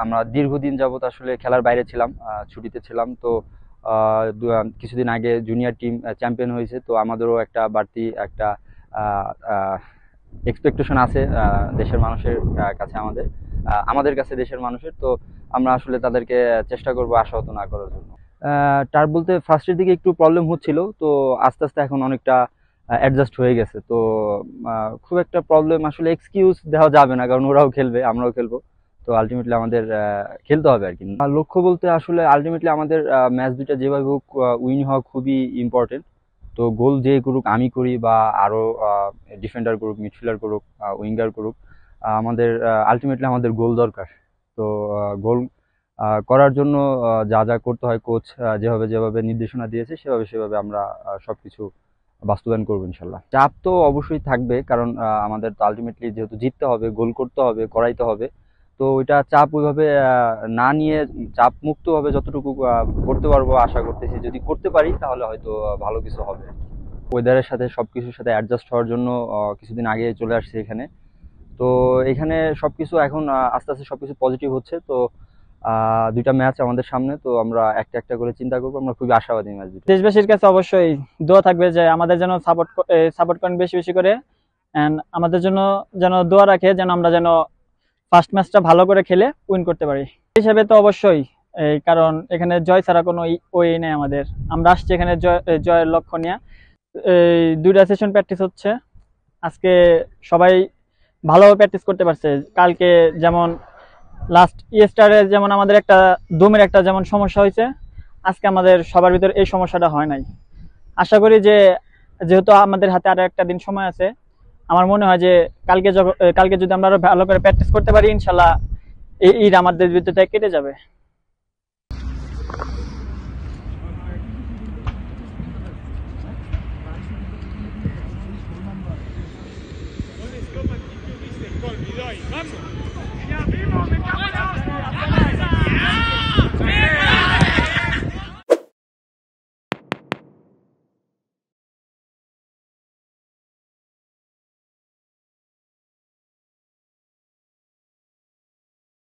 আমরা দীর্ঘদিন যাবত আসলে খেলার বাইরে ছিলাম, ছুটিতে ছিলাম। তো কিছুদিন আগে জুনিয়র টিম চ্যাম্পিয়ন হয়েছে, তো আমাদেরও একটা বাড়তি একটা এক্সপেকটেশন আছে দেশের মানুষের কাছে, আমাদের কাছে দেশের মানুষের। তো আমরা আসলে তাদেরকে চেষ্টা করবো আশাহত না করার জন্য। তার বলতে ফার্স্টের দিকে একটু প্রবলেম হচ্ছিল, তো আস্তে আস্তে এখন অনেকটা অ্যাডজাস্ট হয়ে গেছে। তো খুব একটা প্রবলেম আসলে এক্সকিউজ দেওয়া যাবে না, কারণ ওরাও খেলবে, আমরাও খেলবো। তো আলটিমেটলি আমাদের খেলতে হবে আর কি। লক্ষ্য বলতে আসলে আলটিমেটলি আমাদের ম্যাচ দুটা যেভাবে হোক উইন হওয়া খুবই ইম্পর্টেন্ট। তো গোল যে করুক, আমি করি বা আরো ডিফেন্ডার করুক, মিডফিল্ডার করুক, উইঙ্গার করুক, আমাদের আলটিমেটলি আমাদের গোল দরকার। তো গোল করার জন্য যা যা করতে হয় কোচ যেভাবে নির্দেশনা দিয়েছে সেভাবে আমরা সবকিছু বাস্তবায়ন করবো ইনশাল্লাহ। চাপ তো অবশ্যই থাকবে, কারণ আমাদের তো আলটিমেটলি যেহেতু জিততে হবে, গোল করতে হবে, করাইতে হবে। তো ওইটা চাপ ওইভাবে না নিয়ে চাপ মুক্ত ভাবে যতটুকু করতে পারবো আশা করতেছি। যদি করতে পারি তাহলে হয়তো ভালো কিছু হবে। ওয়েদারের সাথে সবকিছুর সাথে অ্যাডজাস্ট হওয়ার জন্য কিছুদিন আগে চলে আসছে এখানে। তো এখানে সবকিছু এখন আস্তে আস্তে সবকিছু পজিটিভ হচ্ছে। তো দুইটা ম্যাচ আমাদের সামনে, তো আমরা একটা একটা করে চিন্তা করবো। আমরা খুবই আশাবাদী ম্যাচ। দেশবাসীর কাছে অবশ্যই দোয়া থাকবে যে আমাদের যেন সাপোর্ট করেন বেশি বেশি করে, এন্ড আমাদের জন্য যেন দোয়া রাখে যেন আমরা যেন ফার্স্ট ম্যাচটা ভালো করে খেলে উইন করতে পারি। হিসেবে তো অবশ্যই, কারণ এখানে জয় ছাড়া কোনো ওয়ে নেই আমাদের। আমরা আসছি এখানে জয়ের লক্ষ্য নিয়ে। দুইটা সেশন প্র্যাকটিস হচ্ছে, আজকে সবাই ভালোভাবে প্র্যাকটিস করতে পারছে। কালকে যেমন লাস্ট ইয়েস্টারে যেমন আমাদের একটা দমের একটা যেমন সমস্যা হয়েছে, আজকে আমাদের সবার ভিতরে এই সমস্যাটা হয় নাই। আশা করি যে যেহেতু আমাদের হাতে আরো একটা দিন সময় আছে, আমার মনে হয় যে কালকে যদি আমরা আরো ভালো করে প্র্যাকটিস করতে পারি, ইনশাল্লাহ এই ঈদ আমাদের ভিতরে কেটে যাবে। Vamos!